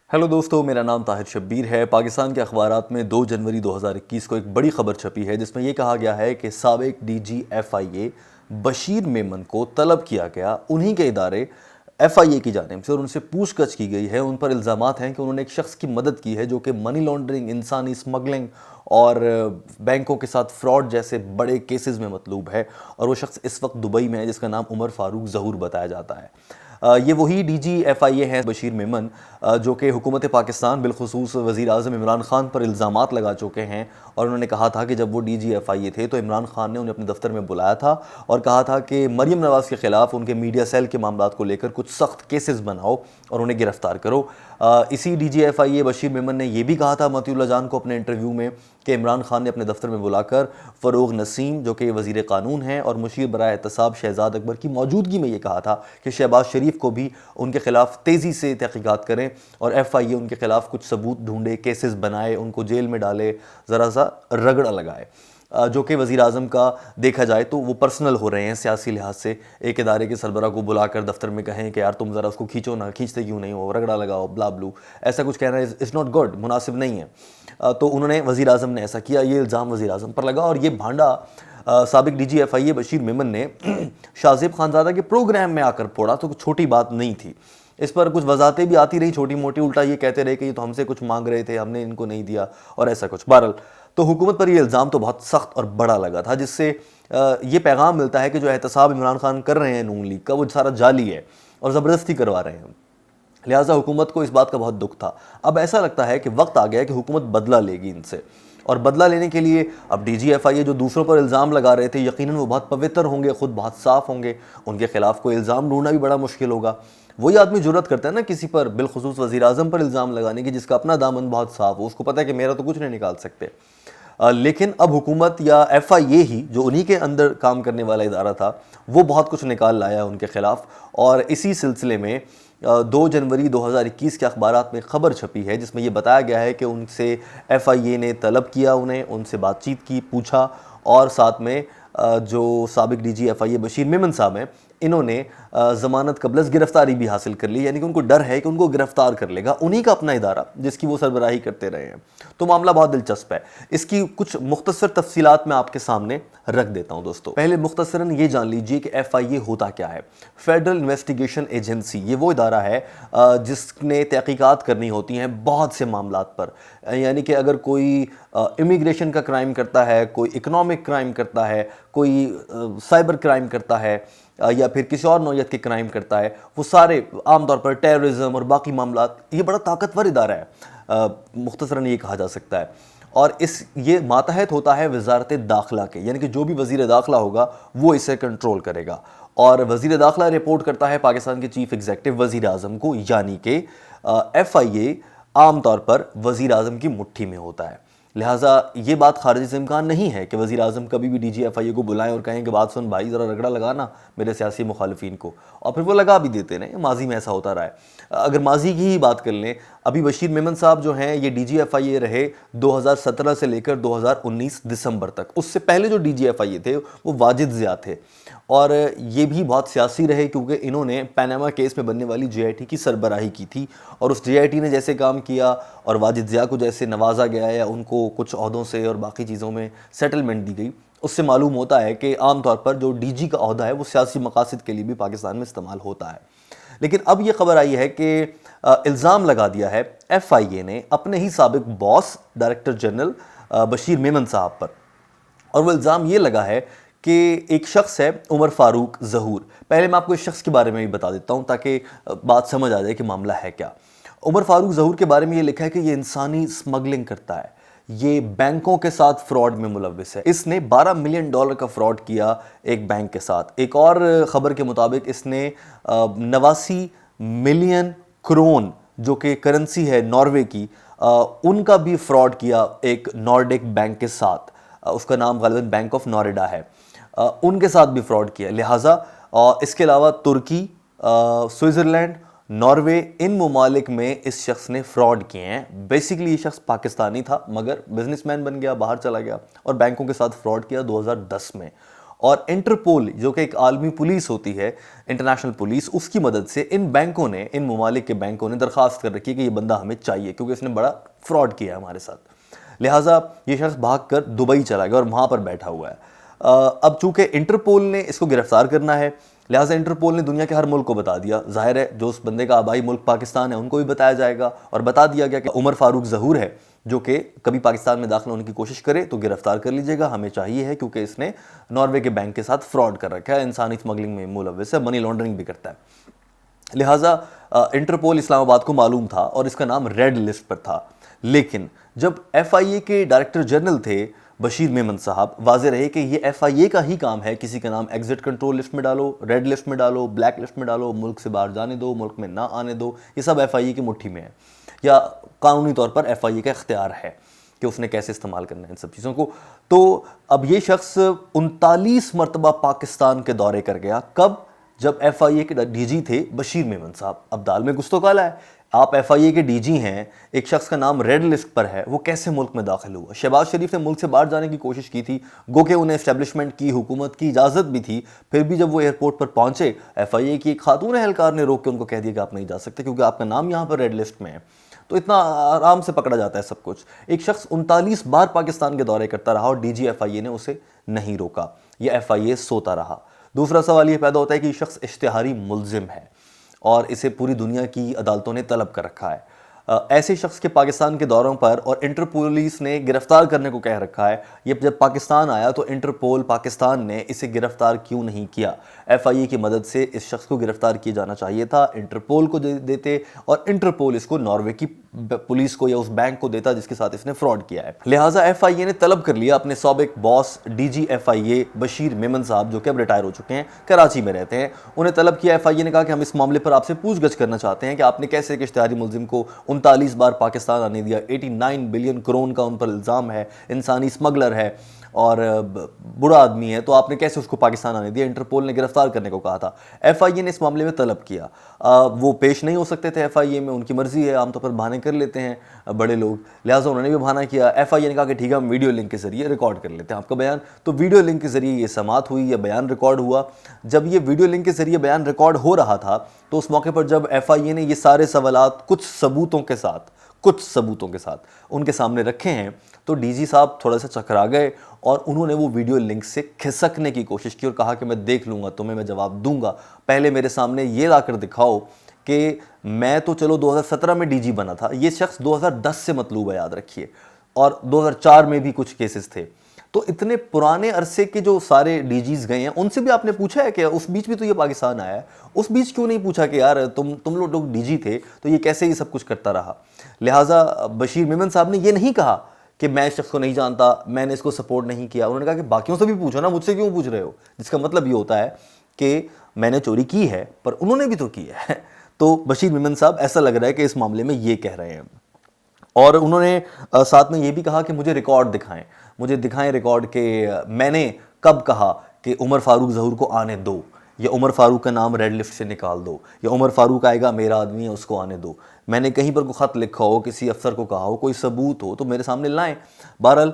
Hello दोस्तों, मेरा नाम ताहिर शब्बीर है। पाकिस्तान के अखबारात में 2 जनवरी 2021 को एक बड़ी खबर छपी है जिसमें यह कहा गया है कि साबिक डीजी एफआईए बशीर मेमन को तलब किया गया उन्हीं के इदारे एफआईए की जानिब से और उनसे पूछताछ की गई है। उन पर इल्ज़ामात हैं कि उन्होंने एक शख्स की मदद की है जो कि मनी लॉन्ड्रिंग, इंसानी स्मगलिंग और बैंकों के साथ फ्रॉड जैसे बड़े केसेस में मतलूब है। और वो शख्स इस वक्त दुबई में है जिसका नाम उमर फारूक ज़हूर बताया जाता है। ये वही डीजी एफआईए हैं बशीर मेमन, जो कि हुकूमत पाकिस्तान बिलखुसूस वज़ीर आज़म इमरान खान पर इल्ज़ामात लगा चुके हैं। और उन्होंने कहा था कि जब वो डीजी एफआईए थे तो इमरान खान ने उन्हें अपने दफ्तर में बुलाया था और कहा था कि मरीम नवाज़ के ख़िलाफ़ उनके मीडिया सेल के मामलात को लेकर कुछ सख्त केसेस बनाओ और उन्हें गिरफ्तार करो। इसी डीजी एफआईए बशीर मेमन ने यह भी कहा था मतीउल्लाह जान को अपने इंटरव्यू में कि इमरान खान ने अपने दफ्तर में बुलाकर फ़रोग नसीम, जो कि वज़ीर क़ानून हैं, और मुशीर बराए एहतसाब शहजाद अकबर की मौजूदगी में ये कहा था कि शहबाज शरीफ को भी उनके खिलाफ तेज़ी से तहक़ीक़ात करें और एफआईए उनके खिलाफ कुछ सबूत ढूंढे, केसेस बनाए, उनको जेल में डाले, ज़रा सा रगड़ा लगाए। जो कि वज़ीर आज़म का देखा जाए तो वो पर्सनल हो रहे हैं सियासी लिहाज से। एक इदारे के सरबरा को बुलाकर दफ्तर में कहें कि यार तुम ज़रा उसको खींचो ना, खींचते क्यों नहीं हो, रगड़ा लगाओ, ब्ला ब्लू, ऐसा कुछ कहना इज़ नॉट गुड, मुनासिब नहीं है। तो उन्होंने वज़ीर आज़म ने ऐसा किया, ये इल्ज़ाम वज़ीर आज़म पर लगा। और ये भांडा साबिक डीजी एफआईए बशीर मेमन ने शाहज़ेब खानज़ादा के प्रोग्राम में आकर फोड़ा, तो कुछ छोटी बात नहीं थी। इस पर कुछ वजाहतें भी आती रही छोटी मोटी, उल्टा ये कहते रहे कि ये तो हमसे कुछ मांग रहे थे, हमने इनको नहीं दिया और ऐसा कुछ। बहरहाल तो हुकूमत पर ये इल्ज़ाम तो बहुत सख्त और बड़ा लगा था, जिससे ये पैगाम मिलता है कि जो एहतसाब इमरान खान कर रहे हैं नून लीग का, वो सारा जाली है और ज़बरदस्ती करवा रहे हैं। लिहाजा हुकूमत को इस बात का बहुत दुख था। अब ऐसा लगता है कि वक्त आ गया है कि हुकूमत बदला लेगी इनसे, और बदला लेने के लिए अब डीजी एफआईए जो दूसरों पर इल्ज़ाम लगा रहे थे, यकीनन वो बहुत पवित्र होंगे, खुद बहुत साफ़ होंगे, उनके खिलाफ कोई इल्ज़ाम ढूंढना भी बड़ा मुश्किल होगा। वही आदमी जुर्रत करता है ना किसी पर, बिलखुसूस वज़ीर आज़म पर इल्ज़ाम लगाने की, जिसका अपना दामन बहुत साफ़ हो, उसको पता है कि मेरा तो कुछ नहीं निकाल सकते। लेकिन अब हुकूमत या एफआईए ही, जो उन्हीं के अंदर काम करने वाला इदारा था, वो बहुत कुछ निकाल लाया उनके खिलाफ। और इसी सिलसिले में 2 जनवरी 2021 के अखबारात में खबर छपी है जिसमें यह बताया गया है कि उनसे एफआईए ने तलब किया, उन्हें उनसे बातचीत की, पूछा, और साथ में जो साबिक डीजी एफआईए बशीर मेमन साहब हैं, इन्होंने ज़मानत कबलस गिरफ्तारी भी हासिल कर ली। यानी कि उनको डर है कि उनको गिरफ्तार कर लेगा उन्हीं का अपना इदारा जिसकी वो सरबराही करते रहे हैं। तो मामला बहुत दिलचस्प है। इसकी कुछ मुख्तसर तफसीलात मैं आपके सामने रख देता हूं दोस्तों। पहले मुख्तसरन ये जान लीजिए कि एफआईए होता क्या है। फेडरल इन्वेस्टिगेशन एजेंसी, ये वो इदारा है जिसने तहकीकात करनी होती हैं बहुत से मामलात पर। यानी कि अगर कोई इमिग्रेशन का क्राइम करता है, कोई इकोनॉमिक क्राइम करता है, कोई साइबर क्राइम करता है, या फिर किसी और नौयत के क्राइम करता है, वो सारे आमतौर पर टेररिज्म और बाकी मामलात, ये बड़ा ताकतवर इदारा है, मुख्तसरन ये कहा जा सकता है। और ये मातहत होता है वजारत दाखिला के, यानी कि जो भी वज़ीर दाखिला होगा वो इसे कंट्रोल करेगा। और वज़ीर दाखिला रिपोर्ट करता है पाकिस्तान के चीफ एग्जीक्यूटिव वज़ीर आज़म को, यानी कि एफआईए आमतौर पर वज़ीर आज़म की मुट्ठी में होता है। लिहाजा ये बात खारिज से इम्कान नहीं है कि वज़ीर आज़म कभी भी डीजी एफआईए को बुलाएं और कहें कि बात सुन भाई, ज़रा रगड़ा लगाना मेरे सियासी मुखालिफिन को, और फिर वो लगा भी देते हैं। माजी में ऐसा होता रहा है। अगर माजी की ही बात कर लें, अभी बशीर मेमन साहब जो हैं ये डीजी एफआईए रहे 2017 से लेकर 2019 दिसंबर तक। उससे पहले जो डीजी एफआईए थे वो वाजिद ज़िया थे, और ये भी बहुत सियासी रहे क्योंकि इन्होंने पनामा केस में बनने वाली जेआईटी की सरबराही की थी। और उस जेआईटी ने जैसे काम किया और वाजिद ज़िया को जैसे नवाजा गया या उनको कुछ अहदों से और बाकी चीज़ों में सेटलमेंट दी गई, उससे मालूम होता है कि आमतौर पर जो डीजी का अहदा है वो सियासी मकासद के लिए भी पाकिस्तान में इस्तेमाल होता है। लेकिन अब ये खबर आई है कि इल्ज़ाम लगा दिया है एफआईए ने अपने ही साबिक boss director general Bashir Memon साहब पर। और वो इल्ज़ाम ये लगा है कि एक शख्स है उमर फारूक ज़हूर। पहले मैं आपको इस शख्स के बारे में भी बता देता हूँ ताकि बात समझ आ जाए कि मामला है क्या। उमर फारूक ज़हूर के बारे में ये लिखा है कि ये इंसानी स्मगलिंग करता है, ये बैंकों के साथ फ्रॉड में मुलविस है। इसने $12 मिलियन का फ्रॉड किया एक बैंक के साथ। एक और ख़बर के मुताबिक इसने 89 मिलियन क्रोन, जो कि करेंसी है नॉर्वे की, उनका भी फ्रॉड किया एक नॉर्डिक बैंक के साथ। उसका नाम गालिबन बैंक ऑफ नॉरेडा है। उनके साथ भी फ्रॉड किया। लिहाजा इसके अलावा तुर्की, स्विट्ज़रलैंड, नॉर्वे, इन ममालिक में इस शख्स ने फ्रॉड किए हैं। बेसिकली ये शख्स पाकिस्तानी था मगर बिजनेसमैन बन गया, बाहर चला गया और बैंकों के साथ फ्रॉड किया 2010 में। और इंटरपोल जो कि एक आलमी पुलिस होती है, इंटरनेशनल पुलिस, उसकी मदद से इन बैंकों ने, इन ममालिक के बैंकों ने दरख्वास्त कर रखी है कि ये बंदा हमें चाहिए क्योंकि इसने बड़ा फ्रॉड किया है हमारे साथ। लिहाजा ये शख्स भागकर दुबई चला गया और वहाँ पर बैठा हुआ है। अब चूंकि इंटरपोल ने इसको गिरफ्तार करना है, लिहाजा इंटरपोल ने दुनिया के हर मुल्क को बता दिया। जाहिर है जो उस बंदे का आबाई मुल्क पाकिस्तान है उनको भी बताया जाएगा और बता दिया गया कि उमर फारूक ज़हूर है जो कि कभी पाकिस्तान में दाखिल होने की कोशिश करे तो गिरफ्तार कर लीजिएगा, हमें चाहिए है क्योंकि इसने नॉर्वे के बैंक के साथ फ्रॉड कर रखा है, इंसानी स्मगलिंग में मुलव्वस है, मनी लॉन्ड्रिंग भी करता है। लिहाजा इंटरपोल इस्लामाबाद को मालूम था और इसका नाम रेड लिस्ट पर था। लेकिन जब FIA के डायरेक्टर जनरल थे बशीर मेमन साहब, वाजे रहे कि ये FIA का ही काम है किसी का नाम एग्जिट कंट्रोल लिस्ट में डालो, रेड लिस्ट में डालो, ब्लैक लिस्ट में डालो, मुल्क से बाहर जाने दो, मुल्क में ना आने दो, ये सब FIA की मुट्ठी में है, या कानूनी तौर पर FIA का इख्तियार है कि उसने कैसे इस्तेमाल करना है इन सब चीज़ों को। तो अब ये शख्स 39 मरतबा पाकिस्तान के दौरे कर गया। कब? जब FIA के DG थे बशीर मेमन साहब। अब दाल में कुछ तो काला है। आप FIA के DG हैं, एक शख्स का नाम रेड लिस्ट पर है, वो कैसे मुल्क में दाखिल हुआ? शहबाज शरीफ ने मुल्क से बाहर जाने की कोशिश की थी, गो के उन्हें एस्टेब्लिशमेंट की, हुकूमत की इजाज़त भी थी, फिर भी जब वो एयरपोर्ट पर पहुंचे FIA की एक खातून एहलकार ने रोक के उनको कह दिया कि आप नहीं जा सकते क्योंकि आपका नाम यहाँ पर रेड लिस्ट में है। तो इतना आराम से पकड़ा जाता है सब कुछ। एक शख्स 39 बार पाकिस्तान के दौरे करता रहा और DG FIA ने उसे नहीं रोका, यह FIA सोता रहा। दूसरा सवाल यह पैदा होता है कि शख्स इश्तिहारी मुल्जिम है और इसे पूरी दुनिया की अदालतों ने तलब कर रखा है। ऐसे शख्स के पाकिस्तान के दौरों पर और इंटरपोल पुलिस ने गिरफ्तार करने को कह रखा है। ये जब पाकिस्तान आया तो इंटरपोल पाकिस्तान ने इसे गिरफ्तार क्यों नहीं किया? FIA की मदद से इस शख्स को गिरफ्तार किया जाना चाहिए था, इंटरपोल को देते और इंटरपोल इसको नॉर्वे की पुलिस को या उस बैंक को देता जिसके साथ इसने फ्रॉड किया है। लिहाजा FIA ने तलब कर लिया अपने साबिक boss DG FIA Bashir Memon साहब जो कि अब रिटायर हो चुके हैं, कराची में रहते हैं। उन्हें तलब किया। FIA ने कहा कि हम इस मामले पर आपसे पूछगछ करना चाहते हैं कि आपने कैसे एक इश्तिहारी मुल्जिम को 39 बार पाकिस्तान आने दिया। 89 बिलियन करोड़ का उन पर इल्ज़ाम है, इंसानी स्मगलर है और बुरा आदमी है, तो आपने कैसे उसको पाकिस्तान आने दिया? इंटरपोल ने गिरफ्तार करने को कहा था। FIA ने इस मामले में तलब किया। वो पेश नहीं हो सकते थे FIA में, उनकी मर्जी है, आमतौर पर बहाने कर लेते हैं बड़े लोग, लिहाजा उन्होंने भी बहाना किया। FIA ने कहा कि ठीक है हम वीडियो लिंक के जरिए रिकॉर्ड कर लेते हैं आपका बयान। तो वीडियो लिंक के जरिए ये समाअत हुई, यह बयान रिकॉर्ड हुआ। जब ये वीडियो लिंक के जरिए बयान रिकॉर्ड हो रहा था तो उस मौके पर जब FIA ने ये सारे सवालात कुछ सबूतों के साथ उनके सामने रखे हैं तो DG साहब थोड़ा सा चकरा गए और उन्होंने वो वीडियो लिंक से खिसकने की कोशिश की और कहा कि मैं देख लूँगा तुम्हें, मैं जवाब दूंगा, पहले मेरे सामने ये लाकर दिखाओ कि मैं तो चलो 2017 में DG बना था, ये शख्स 2010 से मतलूब है, याद रखिए, और 2004 में भी कुछ केसेस थे। तो इतने पुराने अरसे के जो सारे DGs गए हैं उनसे भी आपने पूछा है कि उस बीच भी तो ये पाकिस्तान आया है, उस बीच क्यों नहीं पूछा कि यार तुम लोग DG थे तो ये कैसे ये सब कुछ करता रहा? लिहाजा बशीर मेमन साहब ने ये नहीं कहा कि मैं इस शख्स को नहीं जानता, मैंने इसको सपोर्ट नहीं किया। उन्होंने कहा कि बाकियों से भी पूछो ना, मुझसे क्यों पूछ रहे हो? जिसका मतलब ये होता है कि मैंने चोरी की है पर उन्होंने भी तो की है। तो बशीर मेमन साहब ऐसा लग रहा है कि इस मामले में ये कह रहे हैं। और उन्होंने साथ में ये भी कहा कि मुझे रिकॉर्ड दिखाएं, मुझे दिखाएं रिकॉर्ड के मैंने कब कहा कि उमर फारूक ज़हूर को आने दो, या उमर फारूक का नाम रेड लिस्ट से निकाल दो, या उमर फारूक आएगा मेरा आदमी है उसको आने दो। मैंने कहीं पर कोई ख़त लिखा हो, किसी अफसर को कहा हो, कोई सबूत हो तो मेरे सामने लाएं। बहरहाल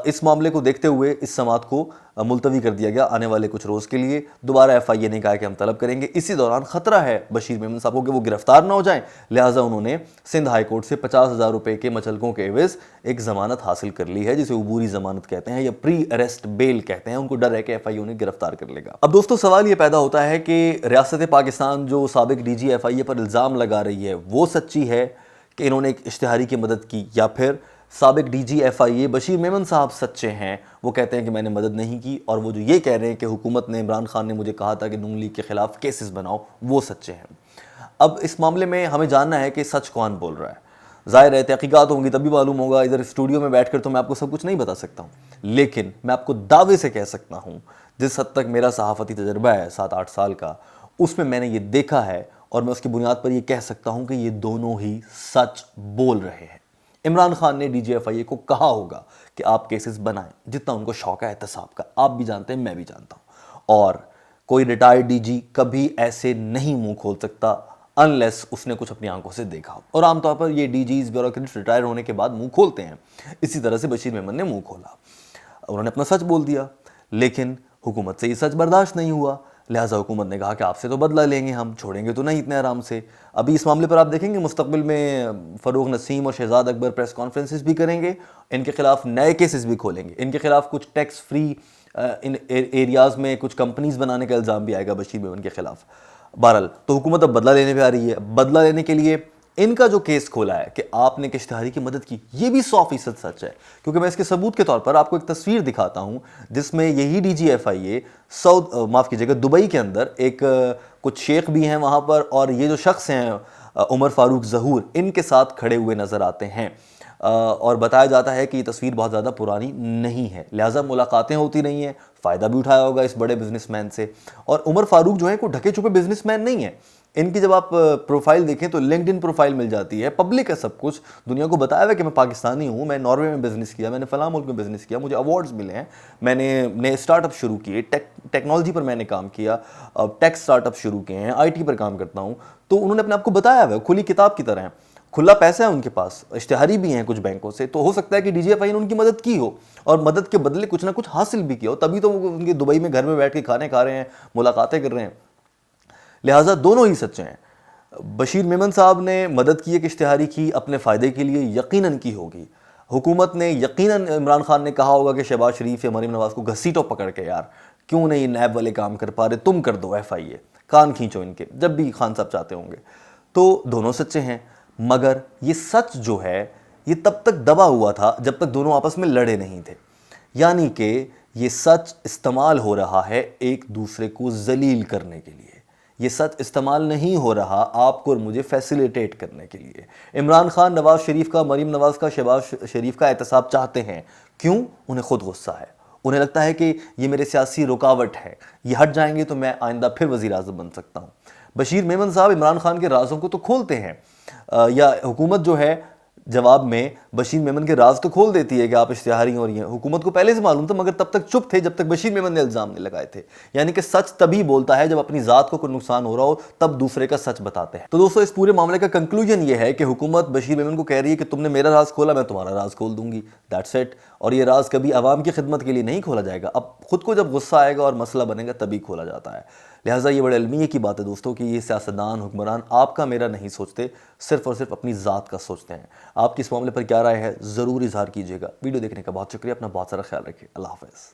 इस मामले को देखते हुए इस समाअत को मुलतवी कर दिया गया आने वाले कुछ रोज़ के लिए। दोबारा FIA ने कहा कि हम तलब करेंगे। इसी दौरान ख़तरा है बशीर मेमन साहब को कि वो गिरफ्तार ना हो जाएं, लिहाजा उन्होंने सिंध हाई कोर्ट से 50,000 रुपये के मचलकों के एवज़ एक ज़मानत हासिल कर ली है, जिसे उबूरी ज़मानत कहते हैं या प्री अरेस्ट बेल कहते हैं। उनको डर है कि FIA उन्हें गिरफ्तार कर लेगा। अब दोस्तों सवाल ये पैदा होता है कि रियासत पाकिस्तान जो साबिक DG FIA पर इल्ज़ाम लगा रही है वो सच्ची है कि इन्होंने एक इश्तिहारी की मदद की, या फिर साबिक DG FIA बशीर मेमन साहब सच्चे हैं, वो कहते हैं कि मैंने मदद नहीं की, और वो जो ये कह रहे हैं कि हुकूमत ने, इमरान खान ने मुझे कहा था कि नून लीग के ख़िलाफ़ केसेस बनाओ, वो सच्चे हैं। अब इस मामले में हमें जानना है कि सच कौन बोल रहा है। ज़ाहिर है तहकीकात होंगी तभी मालूम होगा, इधर स्टूडियो में बैठकर तो मैं आपको सब कुछ नहीं बता सकता हूँ, लेकिन मैं आपको दावे से कह सकता हूँ जिस हद तक मेरा सहाफ़ती तजर्बा है 7-8 साल का, उसमें मैंने ये देखा है और मैं उसकी बुनियाद पर ये कह सकता हूँ कि ये दोनों ही सच बोल रहे हैं। इमरान खान ने DG FIA को कहा होगा कि आप केसेस बनाएं जितना उनको शौक है एहतसाब का, आप भी जानते हैं, मैं भी जानता हूं, और कोई रिटायर्ड DG कभी ऐसे नहीं मुंह खोल सकता अनलेस उसने कुछ अपनी आंखों से देखा हो, और आमतौर पर ये DGs ब्यूरोक्रेट्स रिटायर होने के बाद मुंह खोलते हैं। इसी तरह से बशीर मेमन ने मुंह खोला, उन्होंने अपना सच बोल दिया, लेकिन हुकूमत से ये सच बर्दाश्त नहीं हुआ, लिहाजा हुकूमत ने कहा कि आपसे तो बदला लेंगे, हम छोड़ेंगे तो नहीं इतने आराम से। अभी इस मामले पर आप देखेंगे मुस्तकबिल में फ़रूक नसीम और शहजाद अकबर प्रेस कॉन्फ्रेंसेस भी करेंगे, इनके खिलाफ नए केसेस भी खोलेंगे, इनके खिलाफ कुछ टैक्स फ्री इन एरियाज़ में कुछ कंपनीज बनाने का इल्ज़ाम भी आएगा बशीर मेमन के खिलाफ। बहरहाल तो हुकूमत अब बदला लेने पे आ रही है। बदला लेने के लिए इनका जो केस खोला है कि आपने किश्तहारी की मदद की, ये भी 100% सच है, क्योंकि मैं इसके सबूत के तौर पर आपको एक तस्वीर दिखाता हूं जिसमें यही DGFIA माफ़ कीजिएगा दुबई के अंदर एक कुछ शेख भी हैं वहां पर, और ये जो शख्स हैं उमर फारूक ज़हूर, इनके साथ खड़े हुए नज़र आते हैं। और बताया जाता है कि ये तस्वीर बहुत ज़्यादा पुरानी नहीं है, लिहाजा मुलाकातें होती नहीं हैं, फ़ायदा भी उठाया होगा इस बड़े बिजनेसमैन से। और उमर फारूक जो है कोई ढके छुपे बिजनेसमैन नहीं है, इनकी जब आप प्रोफाइल देखें तो लिंक्डइन प्रोफाइल मिल जाती है, पब्लिक है सब कुछ, दुनिया को बताया हुआ कि मैं पाकिस्तानी हूँ, मैं नॉर्वे में बिज़नेस किया, मैंने फ़लाँ मुल्क में बिज़नेस किया, मुझे अवार्ड्स मिले हैं, मैंने नए स्टार्टअप शुरू किए, टेक्नोलॉजी पर मैंने काम किया, टेक स्टार्टअप शुरू किए हैं, IT पर काम करता हूँ। तो उन्होंने अपने आप को बताया हुआ है, खुली किताब की तरह है, खुला पैसा है उनके पास, इश्तिहारी भी हैं कुछ बैंकों से, तो हो सकता है कि DGFI ने उनकी मदद की हो और मदद के बदले कुछ ना कुछ हासिल भी किया हो, तभी तो वो उनके दुबई में घर में बैठ के खाने खा रहे हैं, मुलाकातें कर रहे हैं। लिहाजा दोनों ही सच्चे हैं। बशीर मेमन साहब ने मदद की, एक इश्तिहारी की अपने फ़ायदे के लिए, यकीनन की होगी। हुकूमत ने यकीनन, इमरान खान ने कहा होगा कि शहबाज शरीफ या मरीम नवाज़ को घसीटो पकड़ के, यार क्यों नहीं नैब वाले काम कर पा रहे, तुम कर दो FIA, कान खींचो इनके, जब भी खान साहब चाहते होंगे। तो दोनों सच्चे हैं, मगर ये सच जो है ये तब तक दबा हुआ था जब तक दोनों आपस में लड़े नहीं थे। यानी कि ये सच इस्तेमाल हो रहा है एक दूसरे को जलील करने के लिए, ये सच इस्तेमाल नहीं हो रहा आपको और मुझे फैसिलिटेट करने के लिए। इमरान खान नवाज शरीफ का, मरीम नवाज का, शहबाज शरीफ का एहतसाब चाहते हैं। क्यों? उन्हें खुद गुस्सा है, उन्हें लगता है कि ये मेरे सियासी रुकावट है, ये हट जाएंगे तो मैं आइंदा फिर वज़ीर आज़म बन सकता हूँ। बशीर मेमन साहब इमरान खान के राजों को तो खोलते हैं, या हुकूमत जो है जवाब में बशीर मेमन के राज तो खोल देती है कि आप इश्तिहारी हो रही हैं। हुकूमत को पहले से मालूम था, मगर तब तक चुप थे जब तक बशीर मेमन ने इल्ज़ाम नहीं लगाए थे। यानी कि सच तभी बोलता है जब अपनी ज़ात को कोई नुकसान हो रहा हो, तब दूसरे का सच बताते हैं। तो दोस्तों, इस पूरे मामले का कंक्लूजन ये है कि हुकूमत बशीर मेमन को कह रही है कि तुमने मेरा राज खोला, मैं तुम्हारा राज खोल दूंगी, दैट्स इट। और ये राज कभी आवाम की खिदमत के लिए नहीं खोला जाएगा, अब खुद को जब गुस्सा आएगा और मसला बनेगा तभी खोला जाता है। लिहाजा ये बड़े अलमिये की बात है दोस्तों कि ये सियासतदान, हुक्मरान आपका मेरा नहीं सोचते, सिर्फ और सिर्फ अपनी ज़ात का सोचते हैं। आपकी इस मामले पर क्या राय है, ज़रूर इजहार कीजिएगा। वीडियो देखने का बहुत शुक्रिया, अपना बहुत सारा ख्याल रखिए। अल्लाह हाफ़िज़।